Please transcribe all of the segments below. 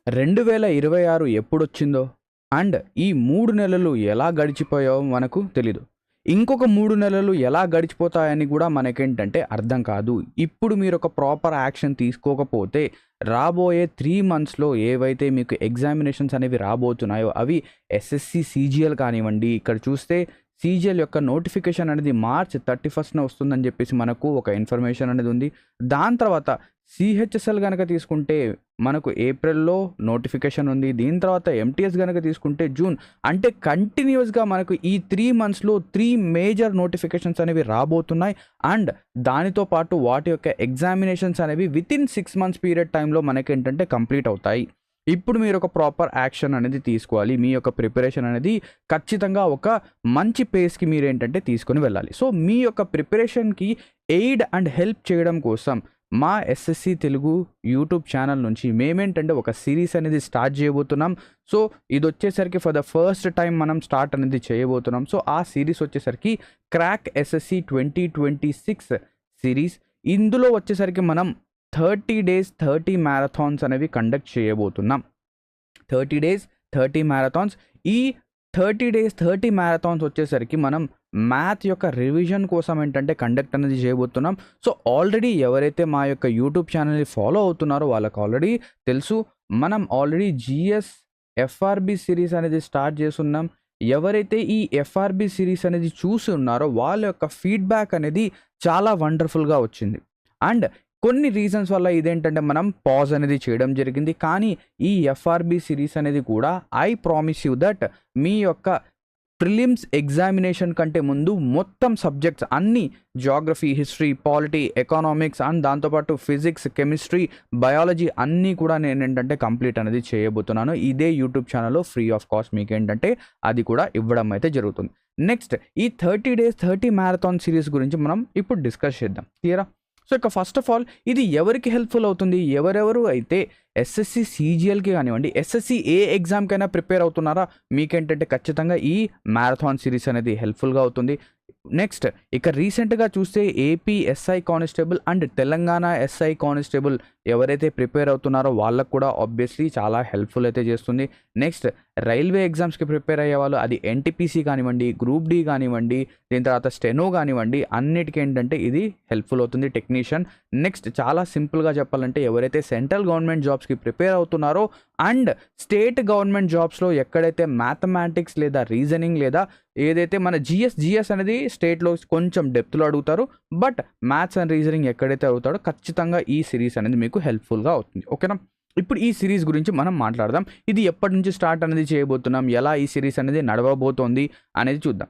2026 ఎప్పుడొచ్చిందో and ఈ 3 నెలలు ఎలా గడిచిపోయావో మనకు తెలీదు. ఇంకొక 3 నెలలు ఎలా గడిచిపోతాయని కూడా మనకేంటంటే అర్థం కాదు. ఇప్పుడు మీరొక ప్రాపర్ యాక్షన్ తీసుకోకపోతే రాబోయే 3 మంత్స్‌లో ఏవైతే మీకు ఎగ్జామినేషన్స్ అనేవి రాబోతున్నాయో అవి ఎస్ఎస్‌సి, సీజీఎల్ కానివ్వండి. ఇక్కడ చూస్తే సీజీఎల్ యొక్క నోటిఫికేషన్ అనేది మార్చ్ 31న వస్తుందని చెప్పేసి మనకు ఒక ఇన్ఫర్మేషన్ అనేది ఉంది. దాని తర్వాత సిహెచ్ఎస్ఎల్ గనక తీసుకుంటే మనకు ఏప్రిల్‌లో నోటిఫికేషన్ ఉంది. దీని తర్వాత ఎంటీఎస్ గనక తీసుకుంటే జూన్. అంటే కంటిన్యూయస్‌గా మనకు ఈ 3 మంత్స్‌లో 3 మేజర్ నోటిఫికేషన్స్ అనేవి రాబోతున్నాయి. అండ్ దానితో పాటు వాటి యొక్క ఎగ్జామినేషన్స్ అనేవి వితిన్ 6 మంత్స్ పీరియడ్ టైంలో మనకేంటంటే కంప్లీట్ అవుతాయి. ఇప్పుడు మీరు ఒక ప్రాపర్ యాక్షన్ అనేది తీసుకోవాలి. మీ యొక్క ప్రిపరేషన్ అనేది ఖచ్చితంగా ఒక మంచి పేస్‌కి మీరేంటంటే తీసుకొని వెళ్ళాలి. సో మీ యొక్క ప్రిపరేషన్‌కి ఎయిడ్ అండ్ హెల్ప్ చేయడం కోసం మా ఎస్ఎస్సి తెలుగు యూట్యూబ్ ఛానల్ నుంచి మేమేంటంటే ఒక సిరీస్ అనేది స్టార్ట్ చేయబోతున్నాం. సో ఇది వచ్చేసరికి ఫర్ ద ఫస్ట్ టైం మనం స్టార్ట్ అనేది చేయబోతున్నాం. సో ఆ సిరీస్ వచ్చేసరికి క్రాక్ ఎస్ఎస్సి 2026 సిరీస్. ఇందులో వచ్చేసరికి మనం 30 డేస్ 30 మ్యారథాన్స్ అనేవి కండక్ట్ చేయబోతున్నాం. 30 డేస్ 30 మ్యారథాన్స్. ఈ 30 డేస్ 30 మ్యారథాన్స్ వచ్చేసరికి మనం మ్యాథ్ యొక్క రివిజన్ కోసం ఏంటంటే కండక్ట్ అనేది చేయబోతున్నాం. సో ఆల్రెడీ ఎవరైతే మా యొక్క యూట్యూబ్ ఛానల్ని ఫాలో అవుతున్నారో వాళ్ళకి ఆల్రెడీ తెలుసు. మనం ఆల్రెడీ జిఎస్ ఎఫ్ఆర్బి సిరీస్ అనేది స్టార్ట్ చేస్తున్నాం. ఎవరైతే ఈ ఎఫ్ఆర్బి సిరీస్ అనేది చూసి ఉన్నారో వాళ్ళ యొక్క ఫీడ్బ్యాక్ అనేది చాలా వండర్ఫుల్గా వచ్చింది. అండ్ కొన్ని రీజన్స్ వల్ల ఇదేంటంటే మనం పాజ్ అనేది చేయడం జరిగింది. కానీ ఈ ఎఫ్ఆర్బి సిరీస్ అనేది కూడా ఐ ప్రామిస్ యూ దట్ మీ యొక్క ప్రిలిమ్స్ ఎగ్జామినేషన్ కంటే ముందు మొత్తం సబ్జెక్ట్స్ అన్నీ Geography, history, polity, economics and దాంతోపాటు ఫిజిక్స్, కెమిస్ట్రీ, బయాలజీ అన్నీ కూడా నేను ఏంటంటే కంప్లీట్ అనేది చేయబోతున్నాను. ఇదే యూట్యూబ్ ఛానల్లో ఫ్రీ ఆఫ్ కాస్ట్ మీకు ఏంటంటే అది కూడా ఇవ్వడం అయితే జరుగుతుంది. నెక్స్ట్ ఈ 30 డేస్ 30 మ్యారథాన్ సిరీస్ గురించి మనం ఇప్పుడు డిస్కస్ చేద్దాం. క్లియరా? సో ఇక ఫస్ట్ ఆఫ్ ఆల్ ఇది ఎవరికి హెల్ప్ఫుల్ అవుతుంది? ఎవరెవరు అయితే ఎస్ఎస్సి సీజీఎల్కి కానివ్వండి, ఎస్ఎస్సి ఏ ఎగ్జామ్కైనా ప్రిపేర్ అవుతున్నారా మీకేంటంటే ఖచ్చితంగా ఈ మ్యారథాన్ సిరీస్ అనేది హెల్ప్ఫుల్గా అవుతుంది. నెక్స్ట్ ఇక రీసెంట్గా చూస్తే AP SI constable and Telangana SI constable ఎవరైతే ప్రిపేర్ అవుతున్నారో వాళ్ళకు కూడా ఆబ్వియస్లీ చాలా హెల్ప్ఫుల్ అయితే చేస్తుంది. నెక్స్ట్ రైల్వే ఎగ్జామ్స్కి ప్రిపేర్ అయ్యే వాళ్ళు అది ఎన్టీపీసీ కానివ్వండి, గ్రూప్ డి కానివ్వండి, దీని తర్వాత స్టెనో కానివ్వండి, అన్నిటికీ ఏంటంటే ఇది హెల్ప్ఫుల్ అవుతుంది టెక్నీషియన్. నెక్స్ట్ చాలా సింపుల్గా చెప్పాలంటే ఎవరైతే సెంట్రల్ గవర్నమెంట్ జాబ్స్కి ప్రిపేర్ అవుతున్నారో అండ్ స్టేట్ గవర్నమెంట్ జాబ్స్లో ఎక్కడైతే మ్యాథమెటిక్స్ లేదా రీజనింగ్ లేదా ఏదైతే మన జిఎస్ అనేది స్టేట్లో కొంచెం డెప్త్లో అడుగుతారు. బట్ మ్యాథ్స్ అండ్ రీజనింగ్ ఎక్కడైతే అడుగుతారో ఖచ్చితంగా ఈ సిరీస్ అనేది మీకు హెల్ప్ఫుల్గా అవుతుంది. ఓకేనా? ఇప్పుడు ఈ సిరీస్ గురించి మనం మాట్లాడదాం. ఇది ఎప్పటి నుంచి స్టార్ట్ అనేది చేయబోతున్నాం, ఎలా ఈ సిరీస్ అనేది నడవబోతోంది అనేది చూద్దాం.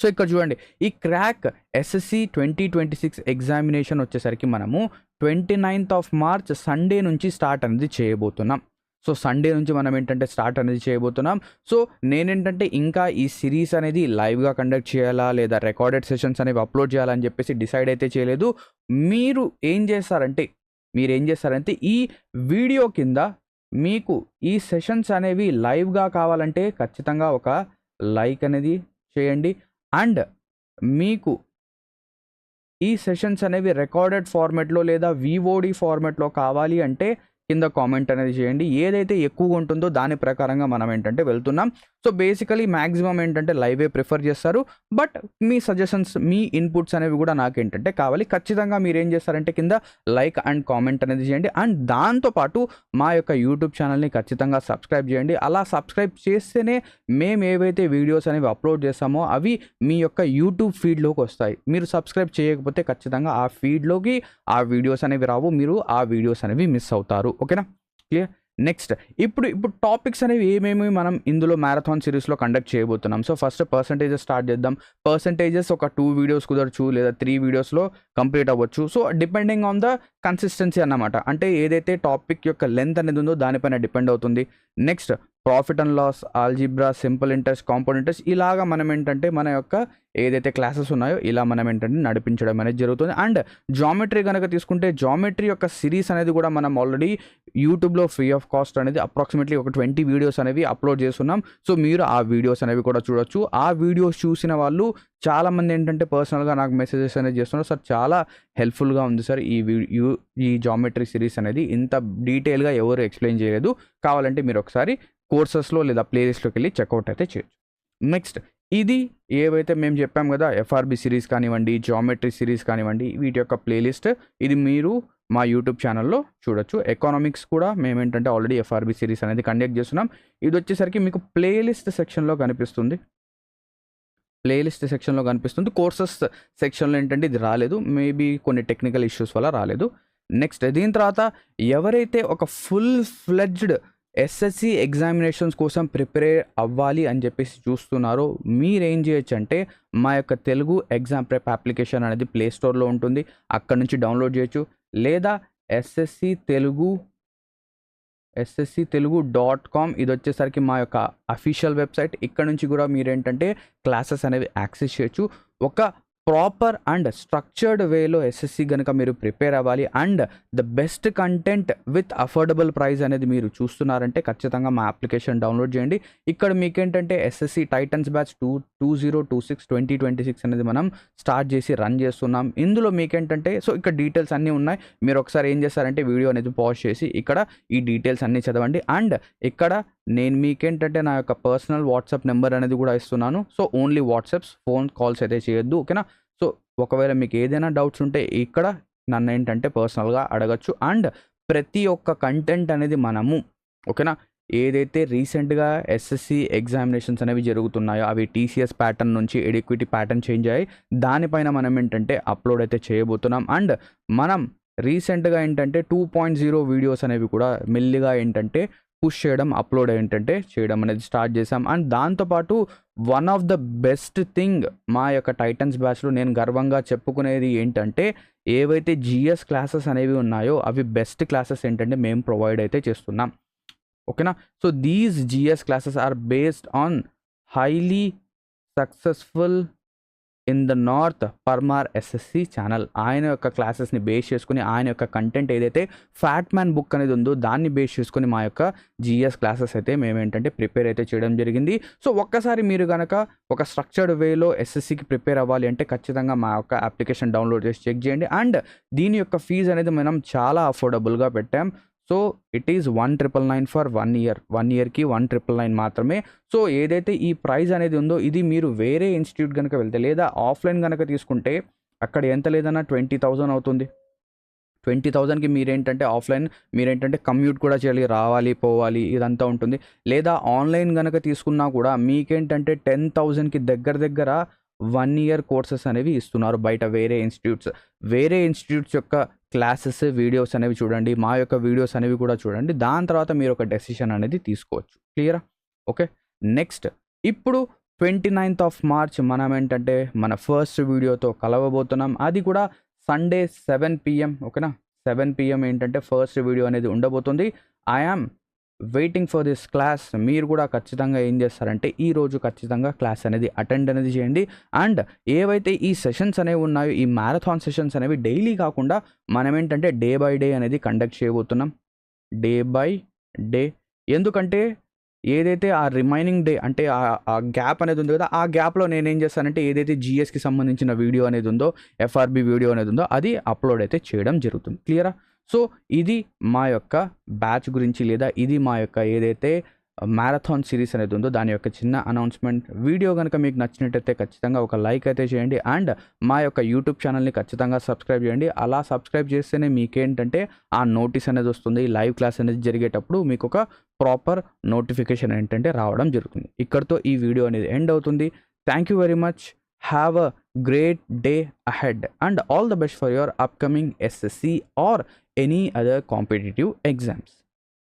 సో ఇక్కడ చూడండి, ఈ క్రాక్ ఎస్ఎస్సి 2026 ఎగ్జామినేషన్ వచ్చేసరికి మనము 29th ఆఫ్ మార్చ్ సండే నుంచి స్టార్ట్ అనేది చేయబోతున్నాం. సో సండే నుంచి మనం ఏంటంటే స్టార్ట్ అనేది చేయబోతున్నాం. సో నేనేంటంటే ఇంకా ఈ సిరీస్ అనేది లైవ్గా కండక్ట్ చేయాలా లేదా రికార్డెడ్ సెషన్స్ అనేవి అప్లోడ్ చేయాలని చెప్పేసి డిసైడ్ అయితే చేయలేదు. మీరేం చేస్తారంటే ఈ వీడియో కింద మీకు ఈ సెషన్స్ అనేవి లైవ్గా కావాలంటే ఖచ్చితంగా ఒక లైక్ అనేది చేయండి. అండ్ మీకు ఈ సెషన్స్ అనేవి రికార్డెడ్ ఫార్మాట్లో లేదా విఓడి ఫార్మాట్లో కావాలి అంటే కింద కామెంట్ అనేది చేయండి. ఏదైతే ఎక్కువగా ఉంటుందో దాని ప్రకారంగా మనం ఏంటంటే వెళ్తున్నాం. సో బేసికలీ మ్యాక్సిమం ఏంటంటే లైవే ప్రిఫర్ చేస్తారు. But me suggestions, me inputs అనేవి కూడా నాకు ఏంటంటే కావాలి. ఖచ్చితంగా మీరు ఏం చేస్తారంటే కింద లైక్ అండ్ కామెంట్ అనేది చేయండి. అండ్ దాంతోపాటు మా యొక్క యూట్యూబ్ ఛానల్ని ఖచ్చితంగా సబ్స్క్రైబ్ చేయండి. అలా సబ్స్క్రైబ్ చేస్తేనే మేము ఏవైతే వీడియోస్ అనేవి అప్లోడ్ చేస్తామో అవి మీ యొక్క యూట్యూబ్ ఫీడ్లోకి వస్తాయి. మీరు సబ్స్క్రైబ్ చేయకపోతే ఖచ్చితంగా ఆ ఫీడ్లోకి ఆ వీడియోస్ అనేవి రావు, మీరు ఆ వీడియోస్ అనేవి మిస్ అవుతారు. ఓకేనా? క్లియర్? నెక్స్ట్ ఇప్పుడు టాపిక్స్ అనేవి ఏమేమి మనం ఇందులో మ్యారథాన్ సిరీస్లో కండక్ట్ చేయబోతున్నాం. సో ఫస్ట్ పర్సంటేజెస్ స్టార్ట్ చేద్దాం. పర్సంటేజెస్ ఒక 2 వీడియోస్ కుదరచ్చు లేదా 3 వీడియోస్లో కంప్లీట్ అవ్వచ్చు. So depending on the consistency అన్నమాట. అంటే ఏదైతే టాపిక్ యొక్క లెంత్ అనేది ఉందో దానిపైన డిపెండ్ అవుతుంది. Next profit and loss, algebra, simple interest, compound interest, ఇలాగా మనం ఏంటంటే మన యొక్క ఏదైతే క్లాసెస్ ఉన్నాయో ఇలా మనం ఏంటంటే నడిపించడం అనేది జరుగుతుంది. అండ్ జామెట్రీ కనుక తీసుకుంటే జామెట్రీ యొక్క సిరీస్ అనేది కూడా మనం ఆల్రెడీ యూట్యూబ్లో ఫ్రీ ఆఫ్ కాస్ట్ అనేది అప్రాక్సిమేట్లీ ఒక 20 వీడియోస్ అనేవి అప్లోడ్ చేస్తున్నాం. సో మీరు ఆ వీడియోస్ అనేవి కూడా చూడొచ్చు. ఆ వీడియోస్ చూసిన వాళ్ళు చాలామంది ఏంటంటే పర్సనల్గా నాకు మెసేజెస్ అనేది చేస్తున్నారు, సార్ చాలా హెల్ప్ఫుల్గా ఉంది సార్ ఈ జామెట్రీ సిరీస్ అనేది, ఇంత డీటెయిల్గా ఎవరు ఎక్స్ప్లెయిన్ చేయలేదు, కావాలంటే మీరు ఒకసారి కోర్సెస్లో లేదా ప్లేలిస్ట్లోకి వెళ్ళి చెక్అవుట్ అయితే చేయొచ్చు. నెక్స్ట్ ఇది ఏవైతే మేము చెప్పాం కదా, ఎఫ్ఆర్బి సిరీస్ కానివ్వండి, జామెట్రీ సిరీస్ కానివ్వండి, వీటి యొక్క ప్లేలిస్ట్ ఇది మీరు మా యూట్యూబ్ ఛానల్లో చూడొచ్చు. ఎకనామిక్స్ కూడా మేము ఏంటంటే ఆల్రెడీ ఎఫ్ఆర్బి సిరీస్ అనేది కండక్ట్ చేస్తున్నాం. ఇది వచ్చేసరికి మీకు ప్లేలిస్ట్ సెక్షన్లో కనిపిస్తుంది. కోర్సెస్ సెక్షన్లో ఏంటంటే ఇది రాలేదు, మేబీ కొన్ని టెక్నికల్ ఇష్యూస్ వల్ల రాలేదు. నెక్స్ట్ దీని తర్వాత ఎవరైతే ఒక ఫుల్ ఫ్లెడ్జ్డ్ ఎస్ఎస్సి ఎగ్జామినేషన్స్ కోసం ప్రిపేర్ అవ్వాలి అని చెప్పేసి చూస్తున్నారో మీరేం చేయొచ్చు అంటే మా యొక్క తెలుగు ఎగ్జామ్ ప్రెప్ అప్లికేషన్ అనేది ప్లే స్టోర్లో ఉంటుంది, అక్కడ నుంచి డౌన్లోడ్ చేయొచ్చు. లేదా ఎస్ఎస్సి తెలుగు.com ఇది వచ్చేసరికి మా యొక్క అఫీషియల్ వెబ్సైట్. ఇక్కడ నుంచి కూడా మీరేంటంటే క్లాసెస్ అనేవి యాక్సెస్ చేయొచ్చు. ఒక ప్రాపర్ అండ్ స్ట్రక్చర్డ్ వేలో ఎస్ఎస్సి కనుక మీరు ప్రిపేర్ అవ్వాలి and the best content with affordable price అనేది మీరు చూస్తున్నారంటే ఖచ్చితంగా మా అప్లికేషన్ డౌన్లోడ్ చేయండి. ఇక్కడ మీకేంటంటే ఎస్ఎస్సి టైటన్స్ బ్యాచ్ 2026 అనేది మనం స్టార్ట్ చేసి రన్ చేస్తున్నాం. ఇందులో మీకేంటంటే సో ఇక్కడ డీటెయిల్స్ అన్నీ ఉన్నాయి. మీరు ఒకసారి ఏం చేస్తారంటే వీడియో అనేది పాజ్ చేసి ఇక్కడ ఈ డీటెయిల్స్ అన్నీ చదవండి. అండ్ ఇక్కడ నేను మీకేంటంటే నా యొక్క పర్సనల్ వాట్సాప్ నెంబర్ అనేది కూడా ఇస్తున్నాను. So only WhatsApps, phone calls అయితే చేయొద్దు, ఓకేనా. సో ఒకవేళ మీకు ఏదైనా డౌట్స్ ఉంటే ఇక్కడ నన్ను ఏంటంటే పర్సనల్గా అడగచ్చు. అండ్ ప్రతి ఒక్క కంటెంట్ అనేది మనము ఓకేనా ఏదైతే రీసెంట్గా ఎస్ఎస్సి ఎగ్జామినేషన్స్ అనేవి జరుగుతున్నాయో అవి టీసీఎస్ ప్యాటర్న్ నుంచి ఎడిక్విటీ ప్యాటర్న్ చేంజ్ అయ్యాయి, దానిపైన మనం ఏంటంటే అప్లోడ్ అయితే చేయబోతున్నాం. అండ్ మనం రీసెంట్గా ఏంటంటే 2.0 వీడియోస్ అనేవి కూడా మెల్లిగా ఏంటంటే పుష్ చేయడం, అప్లోడ్ ఏంటంటే చేయడం అనేది స్టార్ట్ చేసాం. అండ్ దాంతోపాటు one of the best thing మా యొక్క టైటన్స్ బ్యాచ్లో నేను గర్వంగా చెప్పుకునేది ఏంటంటే ఏవైతే జిఎస్ క్లాసెస్ అనేవి ఉన్నాయో అవి బెస్ట్ క్లాసెస్ ఏంటంటే మేము ప్రొవైడ్ అయితే చేస్తున్నాం, ఓకేనా. So these GS classes are based on highly successful in the నార్త్ పర్మార్ ఎస్ఎస్సి ఛానల్. ఆయన యొక్క క్లాసెస్ని బేస్ చేసుకుని ఆయన యొక్క కంటెంట్ ఏదైతే ఫ్యాట్ మ్యాన్ బుక్ అనేది ఉందో దాన్ని బేస్ చేసుకుని మా యొక్క జిఎస్ క్లాసెస్ అయితే మేమేంటంటే ప్రిపేర్ అయితే చేయడం జరిగింది. సో ఒక్కసారి మీరు కనుక ఒక స్ట్రక్చర్డ్ వేలో ఎస్ఎస్సికి ప్రిపేర్ అవ్వాలి అంటే ఖచ్చితంగా మా యొక్క అప్లికేషన్ డౌన్లోడ్ చేసి చెక్ చేయండి. అండ్ దీని యొక్క ఫీజు అనేది మనం చాలా అఫోర్డబుల్గా పెట్టాం. So it is 1999 for 1 year, 1 yearకి 1999 మాత్రమే. సో ఏదైతే ఈ ప్రైస్ అనేది ఉందో ఇది మీరు వేరే ఇన్స్టిట్యూట్ కనుక వెళ్తే లేదా ఆఫ్లైన్ కనుక తీసుకుంటే అక్కడ ఎంత లేదన్నా 20,000 అవుతుంది. 20,000కి మీరేంటంటే ఆఫ్లైన్ మీరేంటంటే కమ్యూట్ కూడా చేయాలి, రావాలి పోవాలి ఇదంతా ఉంటుంది. లేదా ఆన్లైన్ కనుక తీసుకున్నా కూడా మీకేంటంటే 10,000కి దగ్గర 1 year కోర్సెస్ అనేవి ఇస్తున్నారు బయట వేరే ఇన్స్టిట్యూట్స్ యొక్క క్లాసెస్ వీడియోస్ అనేవి చూడండి, మా యొక్క వీడియోస్ అనేవి కూడా చూడండి. దాని తర్వాత మీరు ఒక డెసిషన్ అనేది తీసుకోవచ్చు. క్లియరా? ఓకే. నెక్స్ట్ ఇప్పుడు 29th March మనం ఏంటంటే మన ఫస్ట్ వీడియోతో కలవబోతున్నాం. అది కూడా సండే 7 PM, ఓకేనా. 7 PM ఏంటంటే ఫస్ట్ వీడియో అనేది ఉండబోతుంది. I am waiting for this class. మీరు కూడా ఖచ్చితంగా ఏం చేస్తారంటే ఈరోజు ఖచ్చితంగా క్లాస్ అనేది అటెండ్ అనేది చేయండి. అండ్ ఏవైతే ఈ సెషన్స్ అనేవి ఉన్నాయో ఈ మ్యారథాన్ సెషన్స్ అనేవి డైలీ కాకుండా మనం ఏంటంటే డే బై డే అనేది కండక్ట్ చేయబోతున్నాం. డే బై డే, ఎందుకంటే ఏదైతే ఆ రిమైనింగ్ డే అంటే ఆ గ్యాప్ అనేది ఉంది కదా, ఆ గ్యాప్లో నేనేం చేస్తానంటే ఏదైతే జిఎస్కి సంబంధించిన వీడియో అనేది ఉందో, ఎఫ్ఆర్బి వీడియో అనేది ఉందో అది అప్లోడ్ అయితే చేయడం జరుగుతుంది. క్లియరా? సో ఇది మా యొక్క బ్యాచ్ గురించి లేదా ఇది మా యొక్క ఏదైతే మ్యారథాన్ సిరీస్ అనేది ఉందో దాని యొక్క చిన్న అనౌన్స్మెంట్. వీడియో కనుక మీకు నచ్చినట్టయితే ఖచ్చితంగా ఒక లైక్ అయితే చేయండి. అండ్ మా యొక్క యూట్యూబ్ ఛానల్ని ఖచ్చితంగా సబ్స్క్రైబ్ చేయండి. అలా సబ్స్క్రైబ్ చేస్తేనే మీకేంటంటే ఆ నోటీస్ అనేది వస్తుంది, లైవ్ క్లాస్ అనేది జరిగేటప్పుడు మీకు ఒక ప్రాపర్ నోటిఫికేషన్ ఏంటంటే రావడం జరుగుతుంది. ఇక్కడితో ఈ వీడియో అనేది ఎండ్ అవుతుంది. Thank you very much. Have a great day ahead and all the best for your upcoming SSC or any other competitive exams.